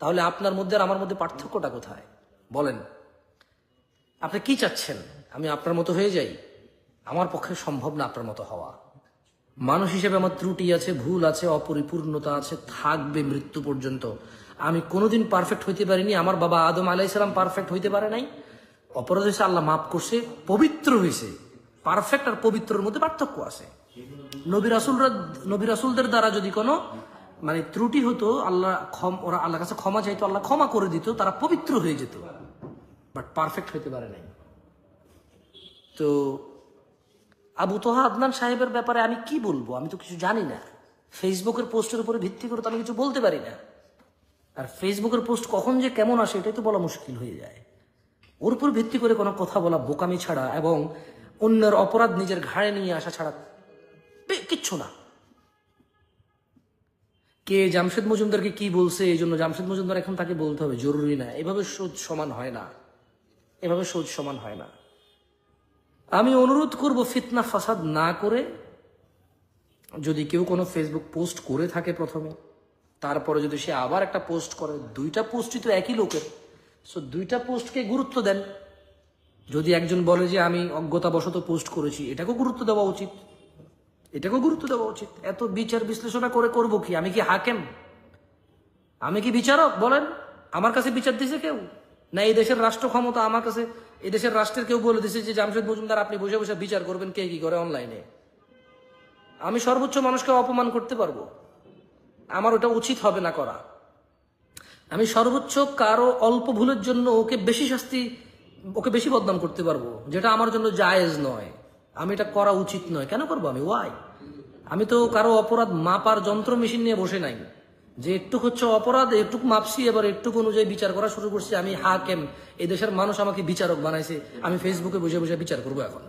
তাহলে আপনার মধ্যে আর আমার মধ্যে পার্থক্যটা কোথায় বলেন? আপনি কি চাচ্ছেন? আমি আপনার মতো হয়ে যাই? আমার পক্ষে সম্ভব না আপনার মতো হওয়া। মানুষ হিসেবে আমার ত্রুটি আছে, ভুল আছে, অপরিপূর্ণতা আছে, থাকবে মৃত্যু পর্যন্ত। আমি কোনোদিন পারফেক্ট হইতে পারিনি। আমার বাবা আদম আলাইহিস সালাম পারফেক্ট হইতে পারে নাই। অপরাধ হয়েছে, আল্লাহ মাফ করছে, পবিত্র হয়েছে। পারফেক্ট আর পবিত্রের মধ্যে পার্থক্য আছে। নবী রাসূলদের দ্বারা যদি কোনো ত্রুটি হতো, ওরা আল্লাহর কাছে ক্ষমা চাইতো, আল্লাহ ক্ষমা করে দিত, তারা পবিত্র হয়ে যেত। বাট পারফেক্ট হইতে পারে নাই। তো আবু তোহা আদনান সাহেবের ব্যাপারে আমি কি বলবো? আমি তো কিছু জানি না। ফেসবুকের পোস্টের উপরে ভিত্তি করে তো আমি কিছু বলতে পারি না। আর ফেসবুকের পোস্ট কখন যে কেমন আসে এটাই তো বলা মুশকিল হয়ে যায়। ওর উপর ভিত্তি করে কোনো কথা বলা বোকামি ছাড়া এবং অন্যের অপরাধ নিজের ঘাড়ে নিয়ে আসা ছাড়া কিচ্ছু না। কে জামশেদ মজুমদারকে কি বলছে এই জন্য জামশেদ মজুমদার এখন তাকে বলতে হবে জরুরি না। এভাবে সোচ সমান হয় না, এভাবে সোচ সমান হয় না। আমি অনুরোধ করব ফিতনা ফাসাদ না করে, যদি কেউ কোনো ফেসবুক পোস্ট করে থাকে প্রথমে, তারপরে যদি সে আবার একটা পোস্ট করে, দুইটা পোস্টই তো একই লোকের, সো দুইটা পোস্টকে গুরুত্ব দেন। যদি একজন বলে যে আমি অজ্ঞতাবশত পোস্ট করেছি, এটাকেও গুরুত্ব দেওয়া উচিত, এটাকেও গুরুত্ব দেওয়া উচিত। এত বিচার বিশ্লেষণা করে করব কি? আমি কি হাকেম? আমি কি বিচারক? বলেন, আমার কাছে বিচার দিছে কেউ? না এই দেশের রাষ্ট্র ক্ষমতা আমার কাছে, এই দেশের রাষ্ট্রের কেউ বলে দিছে যে জামশেদ মজুমদার আপনি বসে বসে বিচার করবেন কে কি করে অনলাইনে? আমি সর্বোচ্চ মানুষকে অপমান করতে পারবো, আমার ওটা উচিত হবে না করা। আমি সর্বোচ্চ কারো অল্প ভুলের জন্য ওকে বেশি বদনাম করতে পারবো, যেটা আমার জন্য জায়েজ নয়। আমি এটা করা উচিত নয়। কেন করবো আমি? ওয়াই? আমি তো কারো অপরাধ মাপার যন্ত্র মেশিন নিয়ে বসে নাই যে একটু হচ্ছে অপরাধ, একটুক মাপছি, এবার একটুক অনুযায়ী বিচার করা শুরু করছি। আমি হাকেম, এই দেশের মানুষ আমাকে বিচারক বানাইছে, আমি ফেসবুকে বসে বসে বিচার করবো এখন?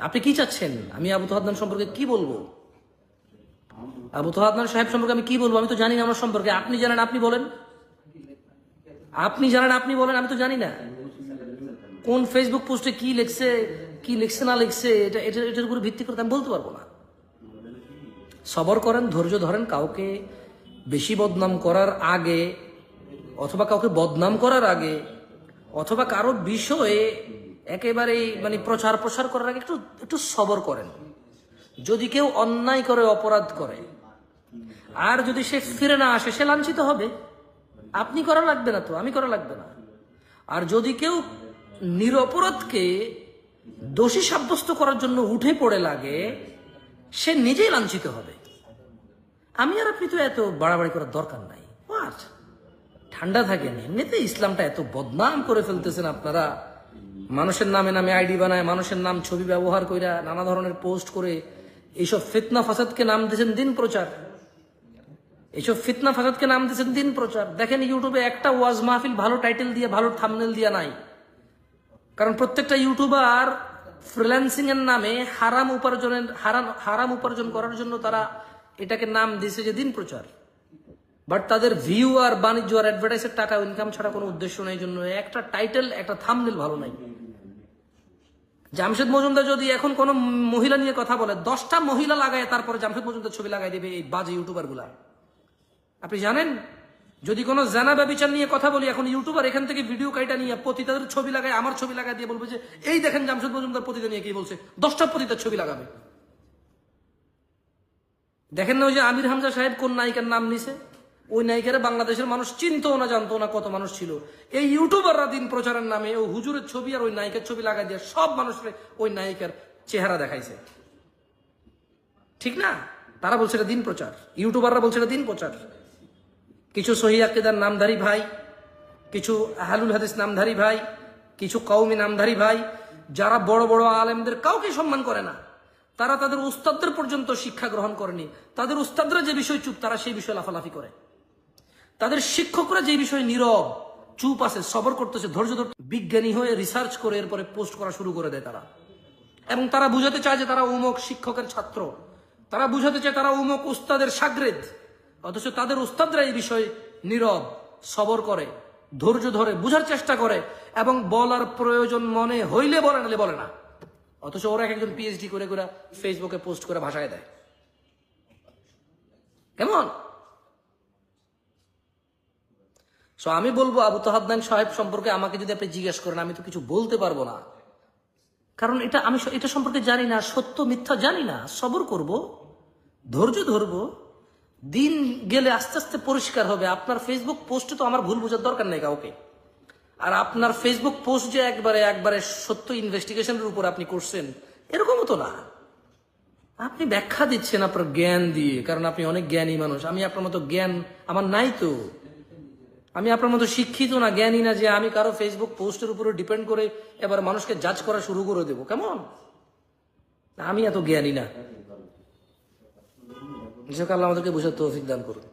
আপনি কি চাচ্ছেন? আমি আবু তোহা আদনান সম্পর্কে কি বলবো? আবু তোহা আদনান সাহেব সম্পর্কে আমি কি বলবো? আমি তো জানি না আমার সম্পর্কে। আপনি জানেন, আপনি বলেন। আপনি জানেন, আপনি বলেন। আমি তো জানি না কোন ফেসবুক পোস্টে কি লিখছে, কি লিখছে না লিখছে, এটার উপরে ভিত্তি করে আমি বলতে পারবো না। সবর করেন, ধৈর্য ধরেন। কাউকে বেশি বদনাম করার আগে, অথবা কাউকে বদনাম করার আগে, অথবা কারো বিষয়ে একেবারে প্রচার প্রসার করার আগে একটু একটু সবর করেন। যদি কেউ অন্যায় করে, অপরাধ করে, আর যদি সে ফিরে না আসে, সে লাঞ্ছিত হবে। আপনি করা লাগবে না তো, আমি করা লাগবে না। আর যদি কেউ নিরপরাধকে দোষী সাব্যস্ত করার জন্য উঠে পড়ে লাগে, সে নিজেই লাঞ্ছিত হবে। আমি আর আপনি তো এত বাড়াবাড়ি করার দরকার নাই। ঠান্ডা থাকেন। এমনিতে ইসলামটা এত বদনাম করে ফেলতেছেন আপনারা। মানুষের নামে নামে আইডি বানায়, মানুষের নাম ছবি ব্যবহার কইরা নানা ধরনের পোস্ট করে এইসব ফিতনা ফাসাদকে নাম দিয়েছেন দিন প্রচার। এইসব ফিতনা ফাসাদকে নাম দিয়েছেন দিন প্রচার। দেখেন ইউটিউবে একটা ওয়াজ মাহফিল ভালো টাইটেল দিয়ে, ভালো থাম্বনেল দিয়ে নাই। কারণ প্রত্যেকটা ইউটিউবার ফ্রিল্যান্সিং এর নামে হারাম উপার্জন করার জন্য তারা এটাকে নাম দিয়েছে যে দিন প্রচার। বাট তাদের ভিউ আর বাণিজ্য আর অ্যাডভার্টাইজের টাকা ইনকাম ছাড়া কোনো উদ্দেশ্য নেই। জন্য একটা টাইটেল, একটা থাম্বনেল ভালো নাই। জামশেদ মজুমদার যদি এখন কোনো মহিলা নিয়ে কথা বলে, 10টা মহিলা লাগায় তারপরে জামশেদ মজুমদার ছবি লাগাই দেবে এই বাজে ইউটিউবার গুলা। আপনি জানেন, যদি কোনো জানা ব্যবিচার নিয়ে কথা বলি, এখন ইউটিউবার এখান থেকে ভিডিও কাইটা নিয়ে পতিতাদের ছবি লাগায়, আমার ছবি লাগাই দিয়ে বলবে যে এই দেখেন জামশেদ মজুমদার পতিতা নিয়ে কি বলছে, 10টা পতিতার ছবি লাগাবে। দেখেন না ওই যে আমির হামজা সাহেব কোন নায়িকার নাম নিছে, ওই নায়িকারে বাংলাদেশের মানুষ চিনতো না, জানতো না কত মানুষ ছিল। এই ইউটিউবাররা দিন প্রচারের নামে ওই হুজুরের ছবি আর ওই নায়িকার ছবি লাগাই দিয়ে সব মানুষের ওই নায়িকার চেহারা দেখাইছে। ঠিক না? তারা বলছে এটা দিন প্রচার, ইউটিউবাররা বলছে এটা দিন প্রচার। কিছু সহি আকীদার নামধারী ভাই, কিছু আহলুল হাদিস নামধারী ভাই, কিছু কওমি নামধারী ভাই, যারা বড় বড় আলেমদের কাউকে সম্মান করে না, তারা তাদের উস্তাদদের পর্যন্ত শিক্ষা গ্রহণ করেনি। তাদের উস্তাদরা যে বিষয় চুপ, তারা সেই বিষয়ে লাফালাফি করে। তাদের শিক্ষকরা যে বিষয়ে নীরব চুপ আছে, সবর করতেছে, ধৈর্য ধরে বিজ্ঞানী হয়ে রিসার্চ করে এরপরে পোস্ট করা শুরু করে দেয় তারা। এবং তারা বুঝাতে চায় যে তারা অমুক শিক্ষকের ছাত্র, তারা বুঝাতে চায় তারা অমুক উস্তাদের শাগরেদ। অথচ তাদের উস্তাদরা এই বিষয়ে নীরব, সবর করে, ধৈর্য ধরে বুঝার চেষ্টা করে এবং বলার প্রয়োজন মনে হইলে বলে, নালে বলে না। অথচ ওরা একজন পিএইচডি করে করে ফেসবুকে পোস্ট করে ভাষায় দেয়। কেমন? সো আমি বলবো আবু তাহাদ্দান সাহেব সম্পর্কে আমাকে যদি আপনি জিজ্ঞেস করেন, আমি তো কিছু বলতে পারবো না, কারণ আমি এটা সম্পর্কে জানি না, সত্য মিথ্যা জানি না। সবর করব, ধৈর্য ধরবো, দিন গেলে আস্তে আস্তে পরিষ্কার হবে। আপনার ফেসবুক পোস্টে তো আমার ভুল বোঝার দরকার নেই কাউকে। আর আপনার ফেসবুক পোস্ট যে একবারে সত্য ইনভেস্টিগেশনের উপর আপনি করছেন, এরকমও তো না। আপনি ব্যাখ্যা দিচ্ছেন আপনার জ্ঞান দিয়ে, কারণ আপনি অনেক জ্ঞানী মানুষ। আমি আপনার মতো জ্ঞান আমার নাই তো। আমি আপনার মতো শিক্ষিত না, জ্ঞানী না, যে আমি কারো ফেসবুক পোস্টের উপরে ডিপেন্ড করে এবার মানুষকে জাজ করা শুরু করে দেবো। কেমন? আমি এত জ্ঞানী না। যাক, আল্লাহ আমাদেরকে বোঝার তৌফিক দান করুন।